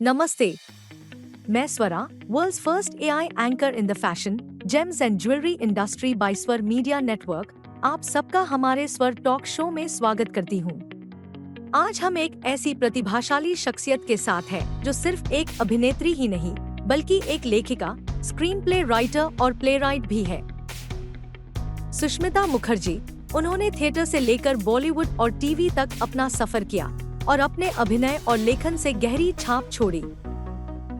नमस्ते, मैं Swara, world's first AI anchor in the fashion, gems and jewellery industry by Swar media network, आप सबका हमारे स्वर टॉक शो में स्वागत करती हूँ। आज हम एक ऐसी प्रतिभाशाली शख्सियत के साथ हैं जो सिर्फ एक अभिनेत्री ही नहीं, बल्कि एक लेखिका, स्क्रीन प्ले राइटर और प्लेराइट भी है। सुष्मिता मुखर्जी, उन्होंने थिएटर से लेकर बॉलीवुड और टीवी तक अपना सफर किया और अपने अभिनय और लेखन से गहरी छाप छोड़ी।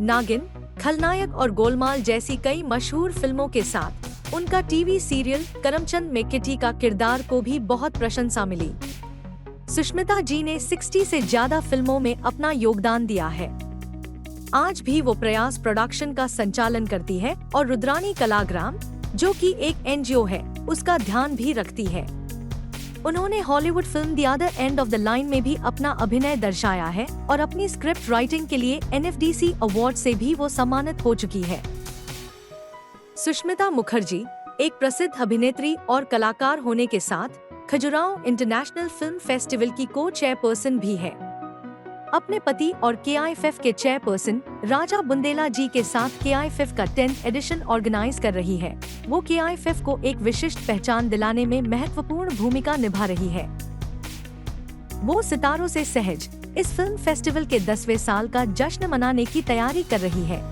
नागिन, खलनायक और गोलमाल जैसी कई मशहूर फिल्मों के साथ उनका टीवी सीरियल करमचंद में किटी का किरदार को भी बहुत प्रशंसा मिली। सुष्मिता जी ने 60 से ज्यादा फिल्मों में अपना योगदान दिया है। आज भी वो प्रयास प्रोडक्शन का संचालन करती है और रुद्रानी कलाग्राम, जो कि एक एनजीओ है, उसका ध्यान भी रखती है। उन्होंने Hollywood film the other end of the line में भी अपना अभिनय दर्शाया है और अपनी स्क्रिप्ट राइटिंग के लिए एनएफडीसी अवार्ड से भी वो सम्मानित हो चुकी है। सुष्मिता मुखर्जी एक प्रसिद्ध अभिनेत्री और कलाकार होने के साथ खजुराहो इंटरनेशनल फिल्म फेस्टिवल की को चेयरपर्सन भी है। अपने पति और केआईएफएफ के चेयरपर्सन राजा बुंदेला जी के साथ केआईएफएफ का 10th एडिशन ऑर्गेनाइज कर रही है। वो केआईएफएफ को एक विशिष्ट पहचान दिलाने में महत्वपूर्ण भूमिका निभा रही है। वो सितारों से सहज इस फिल्म फेस्टिवल के 10वें साल का जश्न मनाने की तैयारी कर रही है,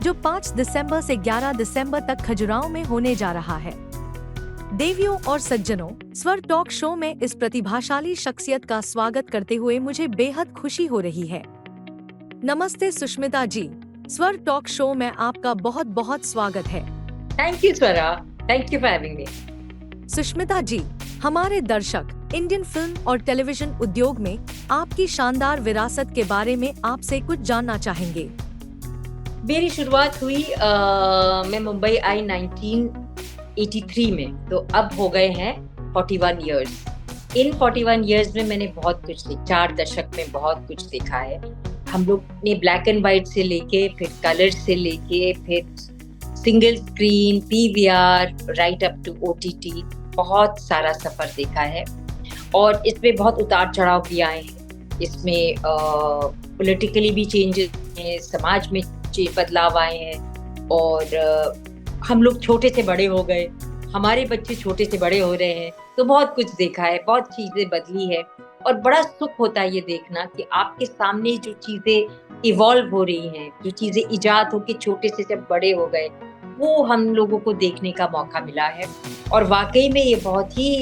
जो 5 दिसंबर से 11 दिसंबर तक खजुराहो में होने जा रहा है। देवियों और सज्जनों, स्वर टॉक शो में इस प्रतिभाशाली शख्सियत का स्वागत करते हुए मुझे बेहद खुशी हो रही है। नमस्ते सुष्मिता जी, स्वर टॉक शो में आपका बहुत बहुत स्वागत है। Thank you Swara, thank you for having me. Sushmita ji, हमारे दर्शक इंडियन फिल्म और टेलीविजन उद्योग में आपकी शानदार विरासत के बारे में आपसे कुछ जानना चाहेंगे। मेरी शुरुआत हुई मैं मुंबई आई 1983 में, तो अब हो गए हैं 41 इयर्स। इन 41 इयर्स में मैंने बहुत कुछ 4 दशक में बहुत कुछ देखा है। हम लोग ने ब्लैक एंड व्हाइट से लेके, फिर कलर से लेके, फिर single screen, PVR, right up to OTT, बहुत सारा सफर देखा है। और इसमें बहुत उतार चढ़ाव भी आए हैं। इसमें पॉलिटिकली भी चेंजेस हैं, समाज में बदलाव आए हैं, और हम लोग छोटे से बड़े हो गए, हमारे बच्चे छोटे से बड़े हो रहे हैं, तो बहुत कुछ देखा है, बहुत चीजें बदली है। और बड़ा सुख होता है ये देखना कि आपके सामने जो चीजें इवॉल्व हो रही हैं, जो चीजें इजाद होके छोटे से जब बड़े हो गए, वो हम लोगों को देखने का मौका मिला है। और वाकई में ये बहुत ही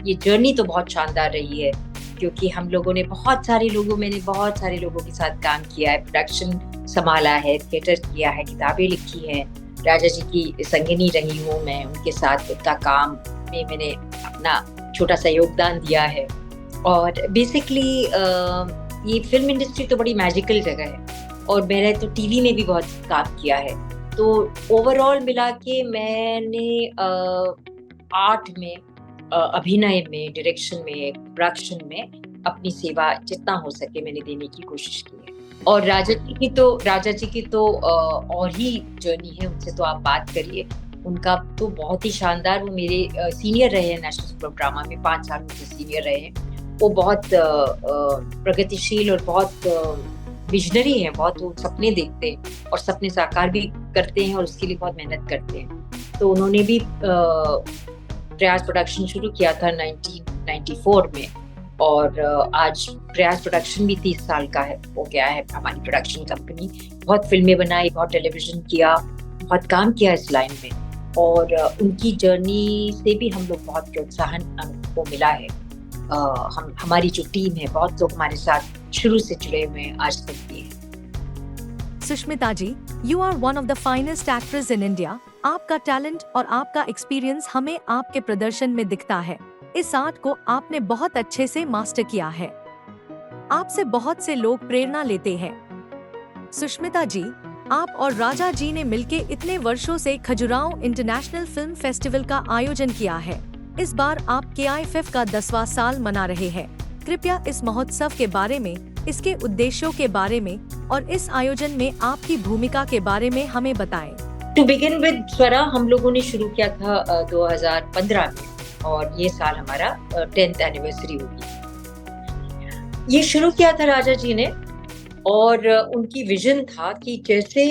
ये जर्नी तो बहुत शानदार रही है, क्योंकि हम लोगों ने मैंने बहुत सारे लोगों के साथ काम किया है, प्रोडक्शन संभाला है, थिएटर किया है, किताबें लिखी हैं, राजा जी की संगिनी रही हूँ मैं, उनके साथ उनका काम में मैंने अपना छोटा सा योगदान दिया है। और बेसिकली ये फिल्म इंडस्ट्री तो बड़ी मैजिकल जगह है, और मैंने तो टीवी में भी बहुत काम किया है। तो ओवरऑल मिला के मैंने आर्ट में, अभिनय में, डायरेक्शन में, प्रोडक्शन में अपनी सेवा जितना हो सके मैंने देने की कोशिश की है। और राजा जी की तो और ही जर्नी है, उनसे तो आप बात करिए। उनका तो बहुत ही शानदार, वो मेरे सीनियर रहे हैं नेशनल स्कूल ऑफ ड्रामा में, 5 साल मुझसे सीनियर रहे हैं। वो बहुत प्रगतिशील और बहुत विजनरी हैं, बहुत वो सपने देखते हैं और सपने साकार भी करते हैं, और उसके लिए बहुत मेहनत करते हैं। तो उन्होंने भी प्रयास प्रोडक्शन शुरू किया था 1994 में, और आज प्रयास प्रोडक्शन भी 30 साल का हो गया है हमारी प्रोडक्शन कंपनी। बहुत फिल्में बनाई, बहुत टेलीविजन किया, बहुत काम किया इस लाइन में, और उनकी जर्नी से भी हम लोग बहुत प्रोत्साहन हमको मिला है। हमारी जो टीम है, बहुत लोग हमारे साथ शुरू से जुड़े हुए हैं, आज तक भी है। Sushmita ji, you are one of the finest actress in India. आपका टैलेंट और आपका एक्सपीरियंस हमें आपके प्रदर्शन में दिखता है। इस आर्ट को आपने बहुत अच्छे से मास्टर किया है। आपसे बहुत से लोग प्रेरणा लेते हैं। सुष्मिता जी, आप और राजा जी ने मिलके इतने वर्षों से खजुराहो इंटरनेशनल फिल्म फेस्टिवल का आयोजन किया है। इस बार आप केआईएफएफ का 10वां साल मना रहे हैं। कृपया इस महोत्सव के बारे में, इसके उद्देश्यों के बारे में और इस आयोजन में आपकी भूमिका के बारे में हमें बताएं। टू बिगिन विद स्वरा, हम लोगों ने शुरू किया था 2015 में, और ये साल हमारा 10th एनिवर्सरी होगी। ये शुरू किया था राजा जी ने और उनकी विजन था कि जैसे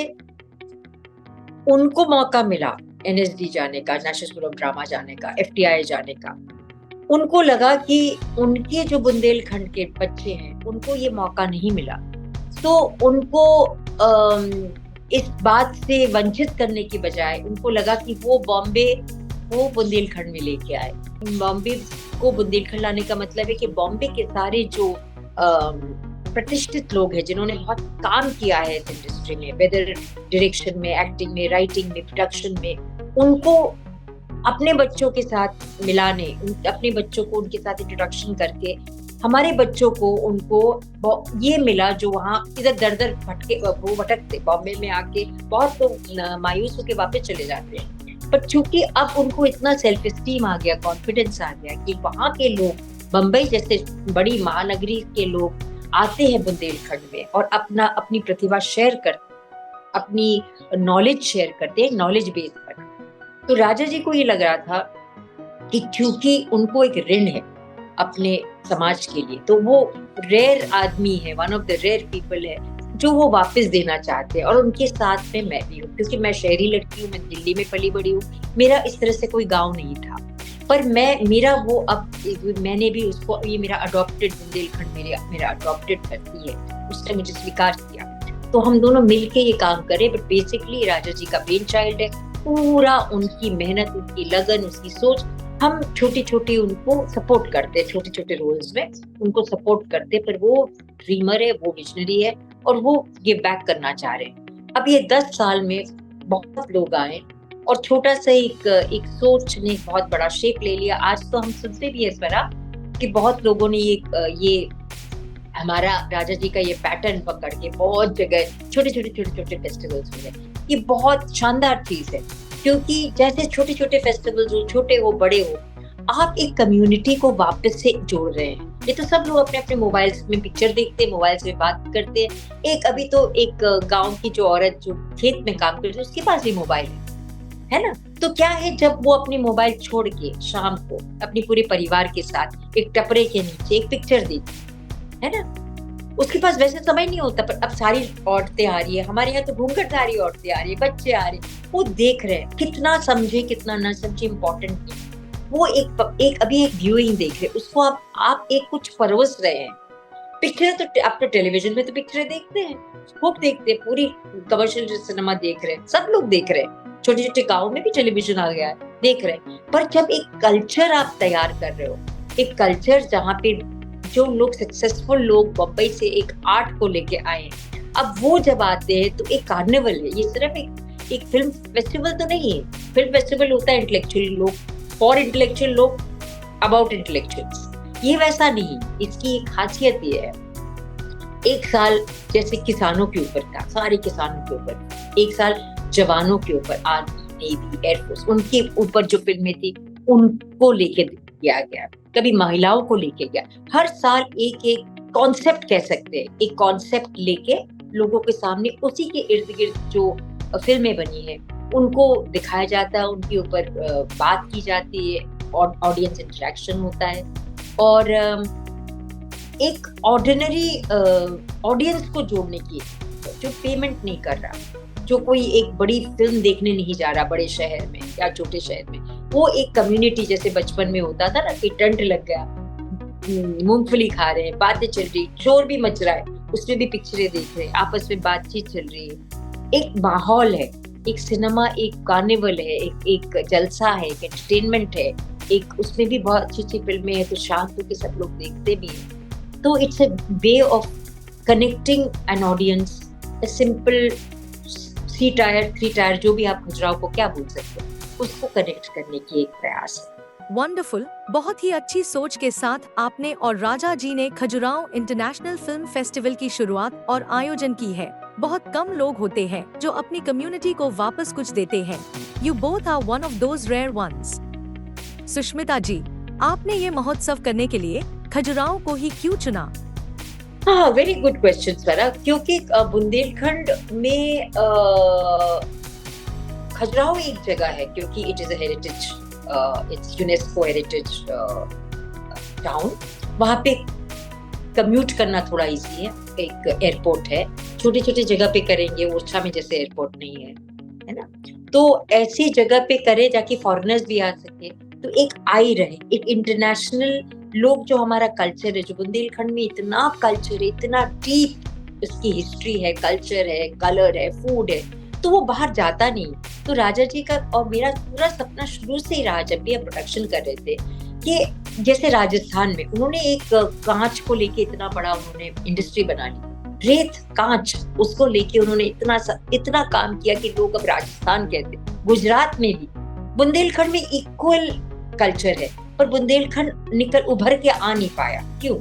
उनको मौका मिला NSD जाने का, नेशनल स्कूल ऑफ ड्रामा जाने का, FTI जाने का, उनको लगा कि उनके जो बुंदेलखंड के बच्चे हैं उनको ये मौका नहीं मिला, तो उनको इस बात से वंचित करने की बजाय उनको लगा कि वो बॉम्बे को बुंदेलखंड में लेके आए। बॉम्बे को बुंदेलखंड लाने का मतलब है कि बॉम्बे के सारे जो प्रतिष्ठित लोग हैं जिन्होंने बहुत काम किया है इस इंडस्ट्री में, वेदर डायरेक्शन में, एक्टिंग में, राइटिंग में, प्रोडक्शन में, उनको अपने बच्चों के साथ मिलाने, अपने बच्चों को उनके साथ इंट्रोडक्शन करके हमारे बच्चों को उनको ये मिला जो वहाँ इधर दर दर वो भटकते, बॉम्बे में आके बहुत लोग मायूस होकर वापस चले जाते हैं। पर चूंकि अब उनको इतना सेल्फ एस्टीम आ गया, कॉन्फिडेंस आ गया कि वहाँ के लोग, बम्बई जैसे बड़ी महानगरी के लोग आते हैं बुंदेलखंड में और अपनी प्रतिभा शेयर करते, अपनी नॉलेज शेयर करते हैं, नॉलेज बेस पर। तो राजा जी को ये लग रहा था कि क्योंकि उनको एक ऋण है अपने समाज के लिए, तो वो रेयर आदमी है, one of the rare people है जो वो वापस देना चाहते हैं। और उनके साथ में मैं भी हूँ, क्योंकि मैं शहरी लड़की हूँ, मैं दिल्ली में पली बड़ी हूँ, मेरा इस तरह से कोई गाँव नहीं था। पर मेरा वो, अब मैंने भी उसको, ये मेरा अडॉप्टेड बुंदेलखंड मेरा अडॉप्टेड धरती है, उसने मुझे स्वीकार किया, तो हम दोनों मिलके ये काम करें। बट बेसिकली राजा जी का ब्रेन चाइल्ड है, पूरा उनकी मेहनत, उनकी लगन, उसकी सोच, हम छोटी छोटी उनको सपोर्ट करते हैं, छोटे छोटे रोल्स में उनको सपोर्ट करते, पर वो ड्रीमर है, वो विजनरी है और वो गिव बैक करना चाह रहे हैं। अब ये 10 साल में बहुत लोग आए और छोटा सा एक सोच ने बहुत बड़ा शेप ले लिया। आज तो हम सुनते भी है इस तरह कि बहुत लोगों ने ये हमारा राजा जी का ये पैटर्न पकड़ के बहुत जगह छोटे छोटे फेस्टिवल्स हुए। ये बहुत शानदार चीज है, क्योंकि जैसे छोटे छोटे फेस्टिवल्स हो, छोटे हो बड़े हो, आप एक कम्युनिटी को वापस से जोड़ रहे हैं। ये तो सब लोग अपने अपने मोबाइल्स में पिक्चर देखते हैं, मोबाइल्स में बात करते हैं। अभी तो एक गांव की जो औरत जो खेत में काम करती है, उसके पास भी मोबाइल है ना। तो क्या है, जब वो अपनी मोबाइल छोड़ के शाम को अपने पूरे परिवार के साथ एक टपरे के नीचे एक पिक्चर देखती है ना, उसके पास वैसे समय नहीं होता, पर अब सारी औरतें आ रही है, हमारे यहाँ तो घूंघटधारी औरतें आ रही है, बच्चे आ रहे हैं, वो देख रहे हैं। कितना समझे कितना ना समझे इम्पोर्टेंट नहीं, वो एक अभी एक व्यूइंग देख रहे, उसको आप एक कुछ परवस रहे हैं। पिक्चर तो आप तो टेलीविजन में तो पिक्चरें देखते हैं, खूब देखते हैं, पूरी कमर्शियल सिनेमा देख रहे हैं, सब लोग देख रहे हैं, छोटे छोटे गाँव में भी टेलीविजन आ गया है, देख रहे हैं। पर जब एक कल्चर आप तैयार कर रहे हो, एक कल्चर जहाँ पे जो लोग सक्सेसफुल लोग बम्बई से एक आर्ट को लेके आए, अब वो जब आते हैं तो एक कार्निवल है, ये सिर्फ एक फिल्म फेस्टिवल तो नहीं है। फिल्म फेस्टिवल होता है इंटेलेक्चुअल लोग, फॉर इंटेलेक्चुअल लोग, अबाउट इंटेलेक्चुअल्स। ये वैसा नहीं, इसकी एक खासियत ये है, एक साल जैसे किसानों के ऊपर था, सारे किसानों के ऊपर, एक साल जवानों के ऊपर, आर्मी, नेवी, एयरफोर्स, उनके ऊपर जो फिल्में थी उनको लेके किया गया, कभी महिलाओं को लेके गया। हर साल एक कॉन्सेप्ट कह सकते हैं, एक कॉन्सेप्ट लेके लोगों के सामने उसी के इर्द गिर्द जो फिल्में बनी है उनको दिखाया जाता है, उनके ऊपर बात की जाती है, और ऑडियंस इंटरेक्शन होता है। और एक ऑर्डिनरी ऑडियंस को जोड़ने की, जो पेमेंट नहीं कर रहा, जो कोई एक बड़ी फिल्म देखने नहीं जा रहा बड़े शहर में या छोटे शहर में, वो एक कम्युनिटी जैसे बचपन में होता था ना कि टेंट लग गया, मूंगफली खा रहे हैं, बातें चल रही, शोर भी मच रहा है, उसमें भी पिक्चरें देख रहे हैं, आपस में बातचीत चल रही है, एक माहौल है, एक सिनेमा, एक कार्निवल है, एक जलसा है, एक एंटरटेनमेंट है, एक उसमें भी बहुत अच्छी अच्छी फिल्में हैं, तो शांत होकर सब लोग देखते भी हैं। तो it's a way of connecting an audience, a simple C tier, 3 tier, जो भी आप खजुराहो को क्या बोल सकते हैं, उसको कनेक्ट करने की एक प्रयास है। वंडरफुल, बहुत ही अच्छी सोच के साथ आपने और राजा जी ने खजुराहो इंटरनेशनल फिल्म फेस्टिवल की शुरुआत और आयोजन की है। बहुत कम लोग होते हैं जो अपनी कम्युनिटी को वापस कुछ देते हैं। You both are one of those rare ones. Sushmita ji, आपने ये महोत्सव करने के लिए खजुराहो को ही क्यों चुना? हाँ, वेरी गुड क्वेश्चन स्वरा, क्योंकि बुंदेलखंड में खजुराहो एक जगह है, क्योंकि it is a heritage, it's UNESCO heritage town. वहाँ पे कम्यूट करना थोड़ा इजी है, एक एयरपोर्ट है, छोटे छोटे जगह पे करेंगे, ओरछा में जैसे एयरपोर्ट नहीं है ना, तो ऐसी जगह पे करें जाके फॉरेनर्स भी आ सके, तो एक आई रहे, एक इंटरनेशनल लोग, जो हमारा कल्चर है, जो बुंदेलखंड में इतना कल्चर है, इतना डीप उसकी हिस्ट्री है, कल्चर है, कलर है, फूड है, तो वो बाहर जाता नहीं। तो राजा जी का और मेरा पूरा सपना शुरू से ही रहा, जब भी हम प्रोडक्शन कर रहे थे, कि जैसे राजस्थान में उन्होंने एक कांच को लेके इतना बड़ा उन्होंने इंडस्ट्री बना ली, रेत कांच, उसको लेके उन्होंने इतना काम किया कि लोग अब राजस्थान कहते। गुजरात में भी, बुंदेलखंड में इक्वल कल्चर है, पर बुंदेलखंड निकल उभर के आ नहीं पाया। क्यों?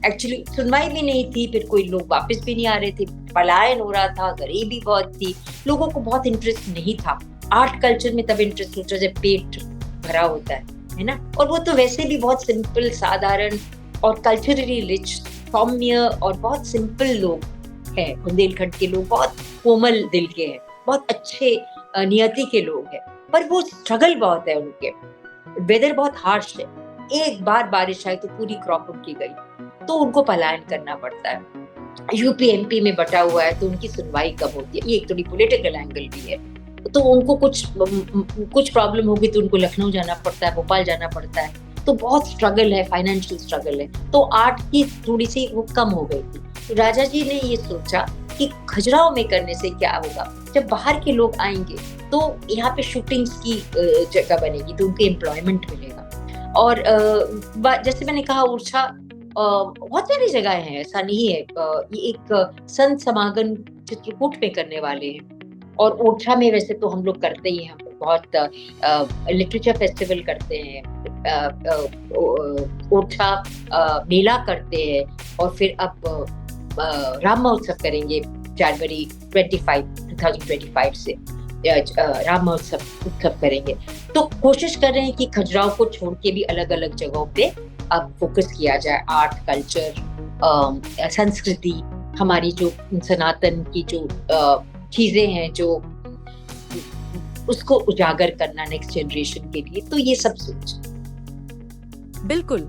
एक्चुअली सुनवाई भी नहीं थी, फिर कोई लोग वापस भी नहीं आ रहे थे, पलायन हो रहा था, गरीबी बहुत थी, लोगों को बहुत इंटरेस्ट नहीं था। आर्ट कल्चर में तब इंटरेस्ट होता है जब पेट भरा होता है ना, और वो तो वैसे भी बहुत सिंपल, साधारण और कल्चरली रिच, सौम्य और बहुत सिंपल लोग हैं। बुंदेलखंड के लोग बहुत कोमल दिल के हैं, बहुत अच्छे नियति के लोग हैं, पर वो स्ट्रगल बहुत है उनके, वेदर बहुत हार्श है, एक बार बारिश आई तो पूरी क्रॉप उनकी गई, तो उनको पलायन करना पड़ता है। यूपी एमपी में बटा हुआ है, तो उनकी सुनवाई कब होती है, ये एक थोड़ी पॉलिटिकल एंगल भी है, तो उनको कुछ प्रॉब्लम होगी तो उनको लखनऊ जाना पड़ता है, भोपाल जाना पड़ता है, तो बहुत स्ट्रगल है, फाइनेंशियल स्ट्रगल है, तो आर्ट की थोड़ी सी वो कम हो गई थी। तो राजा जी ने ये सोचा कि खजुराहो में करने से क्या होगा, जब बाहर के लोग आएंगे तो यहाँ पे शूटिंग्स की जगह बनेगी, तो उनको एम्प्लॉयमेंट मिलेगा। और जैसे मैंने कहा, ओरछा बहुत सारी जगह हैं, ऐसा नहीं है। ये एक संत समागम चित्रकूट में करने वाले हैं, और ओरछा में वैसे तो हम लोग करते ही हैं, हम बहुत लिटरेचर फेस्टिवल करते हैं, ओरछा मेला करते हैं, और फिर अब राम महोत्सव करेंगे जनवरी 2025 से राम महोत्सव उत्सव करेंगे। तो कोशिश कर रहे हैं कि खजुराहो को छोड़ के भी अलग अलग जगहों पे अब फोकस किया जाए, आर्ट, कल्चर, संस्कृति, हमारी जो सनातन की जो चीजें हैं, जो उसको उजागर करना नेक्स्ट जनरेशन के लिए, तो ये सब सोच। बिल्कुल।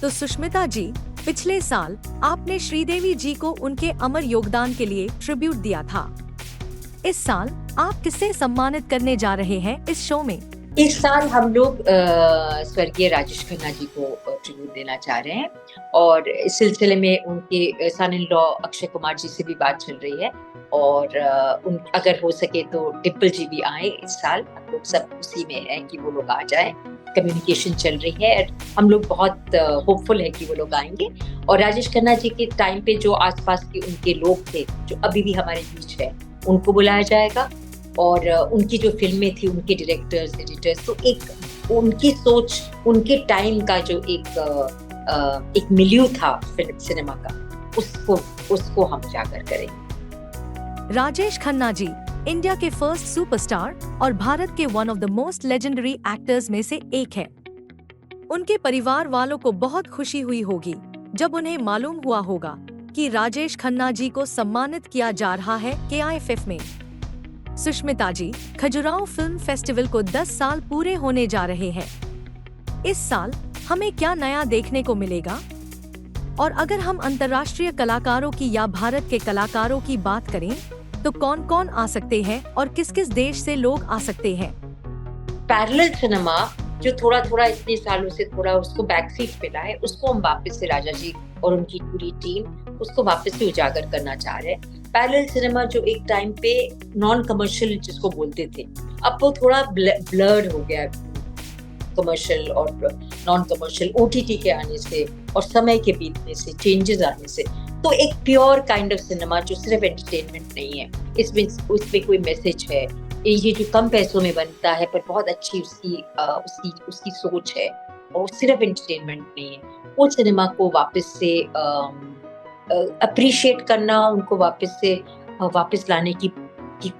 तो सुष्मिता जी, पिछले साल आपने श्रीदेवी जी को उनके अमर योगदान के लिए ट्रिब्यूट दिया था। इस साल आप किससे सम्मानित करने जा रहे हैं इस शो में? इस साल हम लोग स्वर्गीय राजेश खन्ना जी को ट्रिब्यूट देना चाह रहे हैं, और इस सिलसिले में उनके सन इन लॉ अक्षय कुमार जी से भी बात चल रही है, और अगर हो सके तो डिम्पल जी भी आए इस साल। हम लोग सब उसी में हैं कि वो लोग आ जाएं, कम्युनिकेशन चल रही है, हम लोग बहुत होपफुल है कि वो लोग आएंगे। और राजेश खन्ना जी के टाइम पे जो आसपास के उनके लोग थे, जो अभी भी हमारे बीच है, उनको बुलाया जाएगा, और उनकी जो फिल्में थी, उनके डायरेक्टर्स, एडिटर्स, तो एक उनकी सोच, उनके टाइम का जो एक मिलियू था फिल्म सिनेमा का, उसको हम उजागर करेंगे। राजेश खन्ना जी इंडिया के फर्स्ट सुपरस्टार और भारत के one of the most legendary actors में से एक है। उनके परिवार वालों को बहुत खुशी हुई होगी जब उन्हें मालूम हुआ होगा कि राजेश खन्ना जी को सम्मानित किया जा रहा है KIFF में। सुष्मिता जी, खजुराहो फिल्म फेस्टिवल को 10 साल पूरे होने जा रहे हैं। इस साल हमें क्या नया देखने को मिलेगा? और अगर हम अंतर्राष्ट्रीय कलाकारों की या भारत के कलाकारों की बात करें, तो कौन कौन आ सकते हैं और किस किस देश से लोग आ सकते हैं? पैरेलल सिनेमा जो थोड़ा इतने सालों से थोड़ा उसको बैकसीट मिला है, उसको हम वापस से राजा जी और उनकी पूरी टीम उसको वापस से उजागर करना चाह रहे हैं। पैरेलल सिनेमा जो एक टाइम पे नॉन कमर्शियल जिसको बोलते थे, अब वो थोड़ा ब्लर्ड हो गया, कमर्शियल और नॉन कमर्शियल, OTT के आने से और समय के बीतने से, चेंजेस आने से, तो एक प्योर काइंड ऑफ सिनेमा जो सिर्फ एंटरटेनमेंट नहीं है, उसमें कोई मैसेज है, ये जो कम पैसों में बनता है पर बहुत अच्छी उसकी सोच है, और सिर्फ एंटरटेनमेंट नहीं है, वो सिनेमा को वापस से अप्रिशिएट करना, उनको वापस लाने की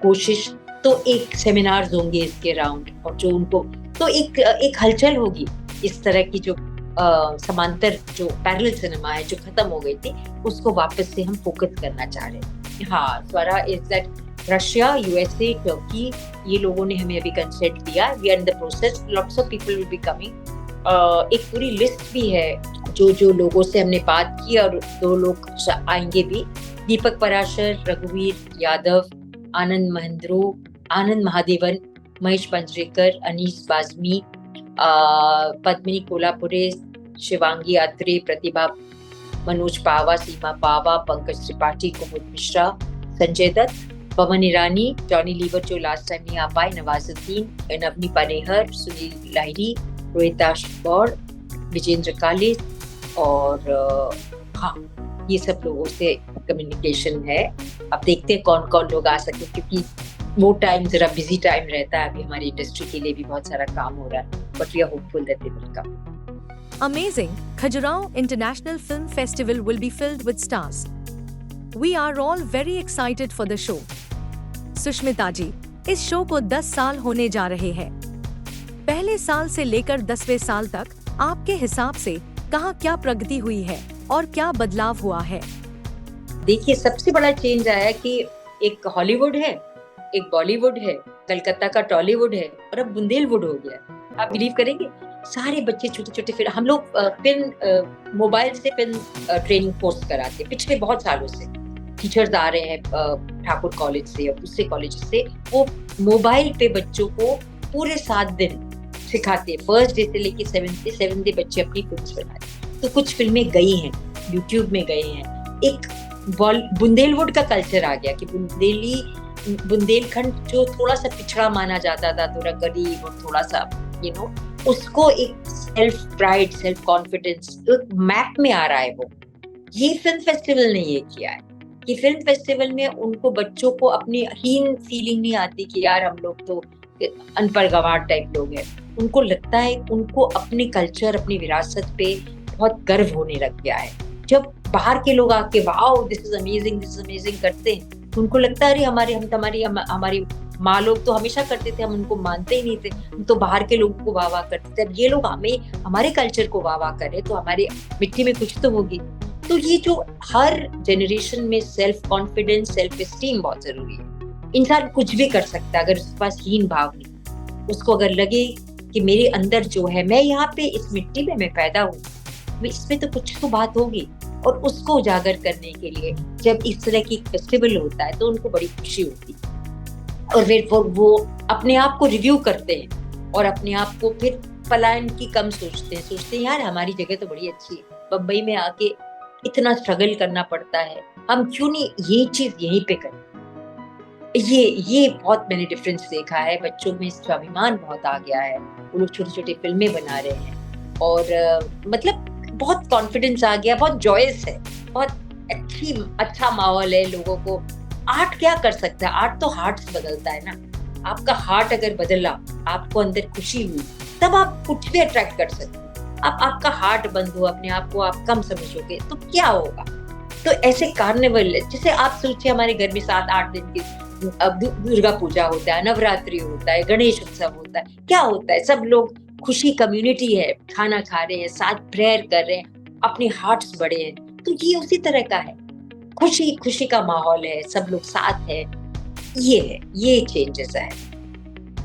कोशिश। तो एक सेमिनार्स होंगे इसके राउंड, और जो उनको तो एक हलचल होगी इस तरह की, जो समांतर जो पैरेलल सिनेमा है जो खत्म हो गई थी, उसको वापस से हम फोकस करना चाह रहे हैं। हाँ, Swara is that Russia, USA, Turkey, ये लोगों ने हमें अभी कंसेंट दिया, we are in the process, lots of people will be coming. एक पूरी लिस्ट भी है जो लोगों से हमने बात की, और 2 लोग आएंगे भी, दीपक पराशर, रघुवीर यादव, आनंद महादेवन, महेश पंजरेकर, अनीस बाज़मी, पद्मिनी कोल्हापुरे, शिवांगी आत्रे, प्रतिभा, मनोज पावा, सीमा पावा, पंकज त्रिपाठी, कुमुद मिश्रा, संजय दत्त, पवन ईरानी, जॉनी लीवर जो लास्ट टाइम नहीं आ पाए, नवाजुद्दीन, नवनी पनेहर, सुनील लाहिरी, रोहिताश गौड़, विजेंद्र काले, और हाँ, ये सब लोगों से कम्युनिकेशन है। अब देखते हैं कौन कौन लोग आ सकते, क्योंकि वो टाइम जरा बिजी टाइम रहता है, अभी हमारी इंडस्ट्री के लिए भी बहुत सारा काम हो रहा है, but we are hopeful that they will come. Amazing! Khajuraho International Film Festival will be filled with stars. We are all very excited for the show. Sushmita ji, इस शो को 10 साल होने जा रहे हैं। पहले साल से लेकर 10वें साल तक आपके हिसाब से कहाँ क्या प्रगति हुई है और क्या बदलाव हुआ है? देखिए, सबसे बड़ा चेंज आया कि एक हॉलीवुड है, एक बॉलीवुड है, कलकत्ता का टॉलीवुड है, और अब बुंदेलवुड हो गया। आप बिलीव करेंगे, सारे बच्चे छोटे छोटे फिल्म, हम लोग फिल्म मोबाइल से फिल्म ट्रेनिंग कोर्स कराते पिछले बहुत सालों से। टीचर्स आ रहे हैं ठाकुर कॉलेज से और दूसरे कॉलेज से, वो मोबाइल पे बच्चों को पूरे 7 दिन सिखाते हैं। फर्स्ट डे से लेके 7th डे बच्चे अपनी फिल्म बनाते। तो कुछ फिल्में गई हैं, यूट्यूब में गए हैं। एक बुंदेलवुड का कल्चर आ गया कि बुंदेलखंड जो थोड़ा सा पिछड़ा माना जाता था, थोड़ा गरीब और थोड़ा सा उसको एक self pride, self confidence map में आ रहा है। वो ये फिल्म फेस्टिवल ने ये किया है कि फिल्म फेस्टिवल में उनको, बच्चों को अपनी हीन फीलिंग नहीं आती कि यार हम लोग तो अनपढ़ गंवार टाइप लोग हैं। उनको लगता है, उनको अपने कल्चर, अपनी विरासत पे बहुत गर्व होने लग गया है। जब बाहर के लोग आके वाओ दिस इज अमेजिंग करते हैं, तो उनको लगता है अरे हमारी माँ लोग तो हमेशा करते थे, हम उनको मानते ही नहीं थे, हम तो बाहर के लोगों को वाह वाह करते थे। अब ये लोग हमारे कल्चर को वाह वाह करे तो हमारे मिट्टी में कुछ तो होगी। तो ये जो हर जनरेशन में सेल्फ कॉन्फिडेंस, सेल्फ एस्टीम बहुत जरूरी है। इंसान कुछ भी कर सकता है अगर उसके पास हीन भाव नहीं, उसको अगर लगे कि मेरे अंदर जो है, मैं यहाँ पे इस मिट्टी में मैं पैदा हूँ, इसमें तो कुछ तो बात होगी। और उसको उजागर करने के लिए जब इस तरह की फेस्टिवल होता है तो उनको बड़ी खुशी होती है, और फिर वो अपने आप को रिव्यू करते हैं और अपने आप को फिर पलायन की कम सोचते हैं यार हमारी जगह तो बड़ी अच्छी है, बम्बई में आके इतना स्ट्रगल करना पड़ता है, हम क्यों नहीं ये चीज यहीं पे करें। ये बहुत मैंने डिफरेंस देखा है। बच्चों में स्वाभिमान बहुत आ गया है, वो लोग छोटी छोटी फिल्में बना रहे हैं, और मतलब बहुत कॉन्फिडेंस आ गया, बहुत जॉयस है, बहुत अच्छा माहौल है लोगों को। आर्ट क्या कर सकता है? आर्ट तो हार्ट्स बदलता है ना। आपका हार्ट अगर बदला, आपको अंदर खुशी हुई, तब आप कुछ भी अट्रैक्ट कर सकते हैं। आपका हार्ट बंद हो, अपने आप को आप कम समझोगे तो क्या होगा? तो ऐसे कार्निवल, जैसे आप सोचिए हमारे घर में 7-8 दिन की दुर्गा पूजा होता है, नवरात्रि होता है, गणेश उत्सव होता है, क्या होता है? सब लोग खुशी, कम्युनिटी है, खाना खा रहे हैं, साथ प्रेयर कर रहे हैं, अपने हार्ट्स बड़े हैं। तो ये उसी तरह का है, खुशी का माहौल है, सब लोग साथ है, ये चेंजेस है।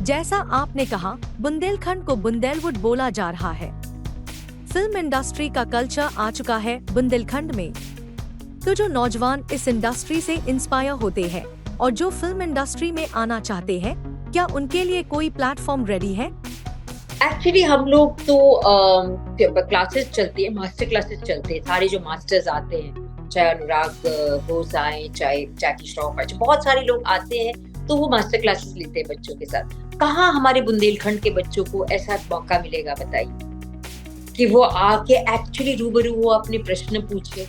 जैसा आपने कहा, बुंदेलखंड को बुंदेलवुड बोला जा रहा है। फिल्म इंडस्ट्री का कल्चर आ चुका है बुंदेलखंड में। तो जो नौजवान इस इंडस्ट्री से इंस्पायर होते हैं और जो फिल्म इंडस्ट्री में आना चाहते हैं, क्या उनके लिए कोई प्लेटफॉर्म रेडी है? एक्चुअली हम लोग तो क्लासेस चलती है, मास्टर क्लासेस चलते हैं। सारे जो मास्टर्स आते हैं, चाहे अनुराग घोष आए, चाहे जैकी श्रॉफ आए, बहुत सारे लोग आते हैं, तो वो मास्टर क्लासेस लेते हैं बच्चों के साथ। कहाँ हमारे बुंदेलखंड के बच्चों को ऐसा मौका मिलेगा बताइए कि वो आके एक्चुअली रूबरू वो अपने प्रश्न पूछे।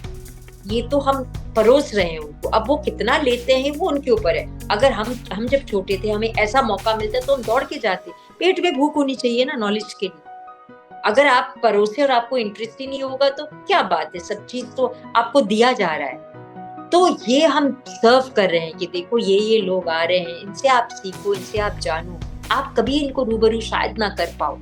ये तो हम परोस रहे हैं उनको, अब वो कितना लेते हैं वो उनके ऊपर है। अगर हम जब छोटे थे, हमें ऐसा मौका मिलता तो हम दौड़ के जाते। पेट में भूख होनी चाहिए ना नॉलेज के लिए। अगर आप परोसे और आपको इंटरेस्ट ही नहीं होगा तो क्या बात है, सब चीज तो आपको दिया जा रहा है। तो ये हम सर्व कर रहे हैं कि देखो ये लोग आ रहे हैं, इनसे आप सीखो, इनसे आप जानो। आप कभी इनको रूबरू शायद ना कर पाओ,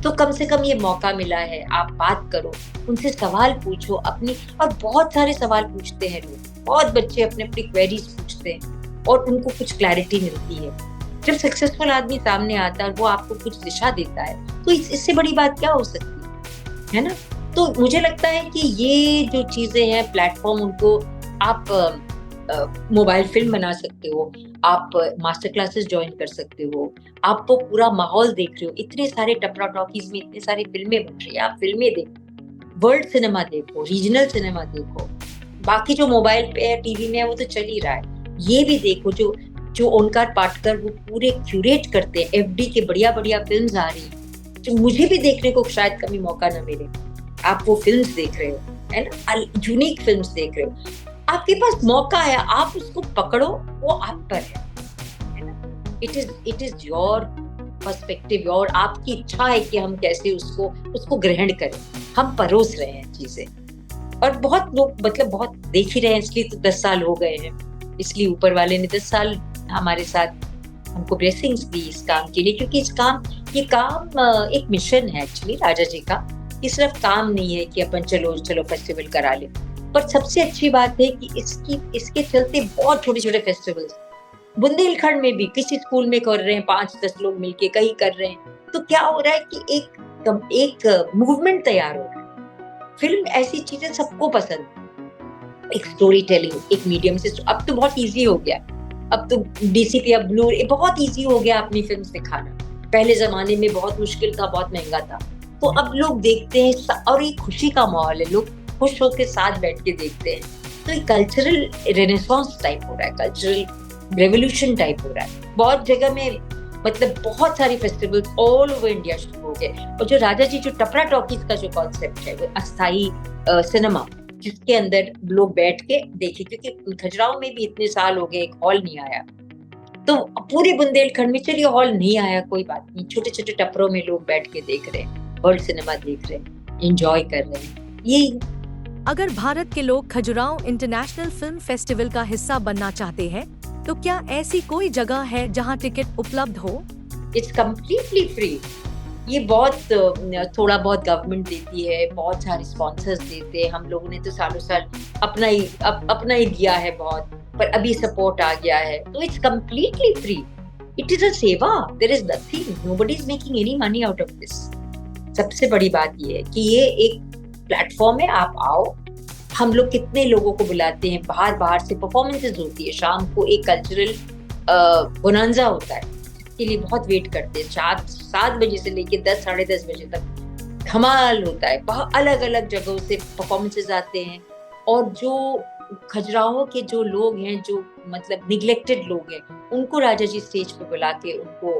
तो कम से कम ये मौका मिला है, आप बात करो, उनसे सवाल पूछो अपनी। और बहुत सारे सवाल पूछते हैं लोग, बहुत बच्चे अपने अपनी क्वेरीज पूछते हैं और उनको कुछ क्लैरिटी मिलती है। जब सक्सेसफुल आदमी सामने आता है और वो आपको कुछ दिशा देता है, तो इससे बड़ी बात क्या हो सकती है ना? तो मुझे लगता है कि ये जो चीजें हैं प्लेटफॉर्म, उनको आप मोबाइल फिल्म बना सकते हो, आप मास्टर क्लासेस ज्वाइन कर सकते हो, आप वो पूरा माहौल देख रहे हो, इतने सारे टपरा टॉकीज में इतने सारी फिल्में बन रही है, आप फिल्में देखो, वर्ल्ड सिनेमा देखो, रीजनल सिनेमा देखो, बाकी जो मोबाइल पे है, टीवी में है, वो तो चल ही रहा है। ये भी देखो, जो जो ओंकार पाटकर वो पूरे क्यूरेट करते हैं, एफडी के बढ़िया बढ़िया फिल्म्स आ रही हैं, जो मुझे भी देखने को शायद कभी मौका ना मिले। आप वो फिल्म्स देख रहे हो, है ना, यूनिक फिल्म्स देख रहे हो, आपके पास मौका है, आप उसको पकड़ो, वो आप पर है ना। It is your perspective, your, आपकी इच्छा है कि हम कैसे उसको ग्रहण करें। हम परोस रहे हैं चीजें, और बहुत लोग मतलब बहुत देख ही रहे हैं, इसलिए तो 10 साल हो गए हैं, इसलिए ऊपर वाले ने 10 साल हमारे साथ हमको ब्लेसिंग्स दी इस काम के लिए, क्योंकि ये काम एक मिशन है एक्चुअली राजा जी का। ये सिर्फ काम नहीं है कि अपन चलो फेस्टिवल करा ले, पर सबसे अच्छी बात है कि इसके चलते बहुत छोटे छोटे फेस्टिवल्स बुंदेलखंड में भी किसी स्कूल में कर रहे हैं, 5-10 लोग मिलके कहीं कर रहे हैं, तो क्या हो रहा है कि एक मूवमेंट तैयार हो रहा है। फिल्म ऐसी चीजें सबको पसंद, एक स्टोरी टेलिंग, एक मीडियम से, अब तो बहुत इजी हो गया, अब तो डीसीपी, अब ब्लू, बहुत इजी हो गया अपनी फिल्म दिखाना। पहले जमाने में बहुत मुश्किल था, बहुत महंगा था, तो अब लोग देखते हैं, और एक खुशी का माहौल है, लोग खुश होकर साथ बैठ के देखते हैं। तो एक कल्चरल रेनेसांस टाइप हो रहा है, कल्चरल रेवोल्यूशन टाइप हो रहा है बहुत जगह में, मतलब बहुत सारी फेस्टिवल्स ऑल ओवर इंडिया शुरू हो गए। और जो राजा जी, जो टपरा टॉकीज का जो कॉन्सेप्ट है, वो अस्थाई सिनेमा, जिसके अंदर लोग बैठ के देखे, क्योंकि खजुराहो में भी इतने साल हो गए एक हॉल नहीं आया, तो पूरे बुंदेलखंड में चलिए हॉल नहीं आया, कोई बात नहीं, छोटे छोटे टपरों में लोग बैठ के देख रहे हैं, वर्ल्ड सिनेमा देख रहे हैं, एंजॉय कर रहे हैं। ये अगर भारत के लोग खजुराहो इंटरनेशनल फिल्म फेस्टिवल का हिस्सा बनना चाहते हैं, तो क्या ऐसी कोई जगह है जहां टिकट उपलब्ध हो? It's completely free. ये बहुत थोड़ा बहुत गवर्नमेंट देती है, बहुत सारे स्पॉन्सर्स देते हैं, हम लोगों ने तो सालों साल अपना ही दिया है बहुत, पर अभी सपोर्ट आ गया है, तो it's completely free. It is a सेवा, there is nothing, nobody is making any money out of this. सबसे बड़ी बात ये है कि ये एक प्लेटफॉर्म है, आप आओ, हम लोग कितने लोगों को बुलाते हैं, बाहर से परफॉर्मेंसेस होती है, शाम को एक कल्चरल बोनांजा होता है, के लिए बहुत वेट करते हैं, 7 बजे से लेके 10 साढ़े 10 बजे तक धमाल होता है, बहुत अलग अलग जगहों से परफॉर्मेंसेस आते हैं। और जो खजुराहो के जो लोग हैं, जो मतलब निग्लेक्टेड लोग हैं, उनको राजा जी स्टेज पे बुला के उनको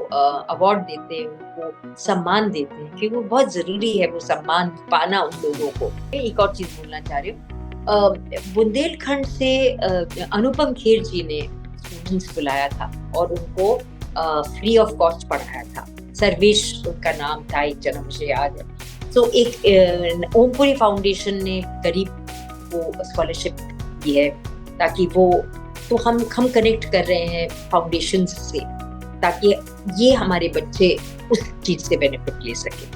अवार्ड देते हैं, उनको सम्मान देते हैं, क्योंकि वो बहुत जरूरी है वो सम्मान पाना उन लोगों को। एक और चीज बोलना चाह रही हूँ, बुंदेलखंड से अनुपम खेर जी ने स्टूडेंट्स बुलाया था और उनको फ्री ऑफ कॉस्ट पढ़ाया था। सर्वेश उनका नाम था, एक जना मुझे याद है। तो एक ओमपुरी फाउंडेशन ने गरीब को स्कॉलरशिप दी है, ताकि वो, तो हम कनेक्ट कर रहे हैं फाउंडेशन से, ताकि ये हमारे बच्चे उस चीज से बेनिफिट ले सके।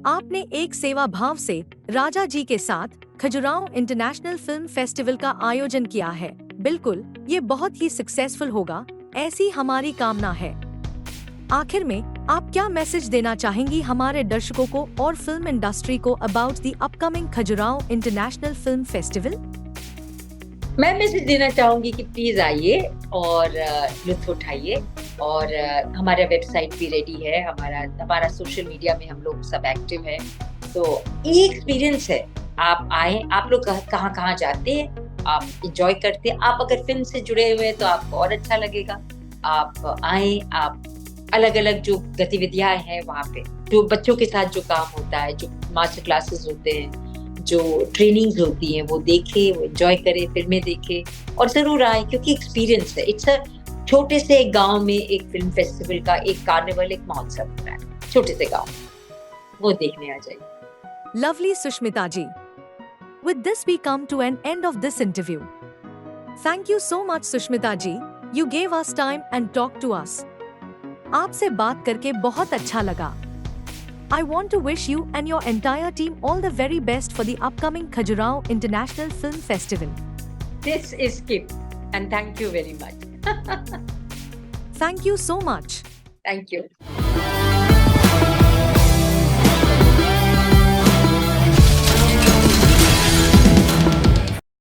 आपने एक सेवा भाव से राजा जी के साथ खजुराहो इंटरनेशनल फिल्म फेस्टिवल का आयोजन किया है। बिल्कुल, ये बहुत ही सक्सेसफुल होगा, ऐसी हमारी कामना है। आखिर में आप क्या मैसेज देना चाहेंगी हमारे दर्शकों को और फिल्म इंडस्ट्री को about the upcoming Khajuraho international film festival? मैं मैसेज देना चाहूंगी कि प्लीज आइए और लुत्फ उठाइए, और हमारा वेबसाइट भी रेडी है, हमारा सोशल मीडिया में हम लोग सब एक्टिव है, तो ये एक्सपीरियंस है। आप आए, आप लोग कहाँ जाते हैं, आप एंजॉय करते हैं, आप अगर फिल्म से जुड़े हुए हैं तो आपको और अच्छा लगेगा। आप आए, आप अलग अलग जो गतिविधियां हैं वहाँ पे, जो बच्चों के साथ जो काम होता है, जो मास्टर क्लासेस होते हैं, जो ट्रेनिंग्स होती हैं, वो देखे, वो एंजॉय करे, फिल्में देखे, और जरूर आए, क्योंकि एक्सपीरियंस है। इट्स अ छोटे से एक गांव में एक फिल्म फेस्टिवल का एक कार्निवल, एक महोत्सव हो रहा है छोटे से गांव, वो देखने आ जाइए। Lovely Sushmita ji, with this we come to an end of this interview. Thank you so much Sushmita ji, you gave us time and talked to us. आपसे बात करके बहुत अच्छा लगा। I want to wish you and your entire team all the very best for the upcoming Khajuraho International Film Festival. This is Kip, and thank you very much. Thank you so much. Thank you.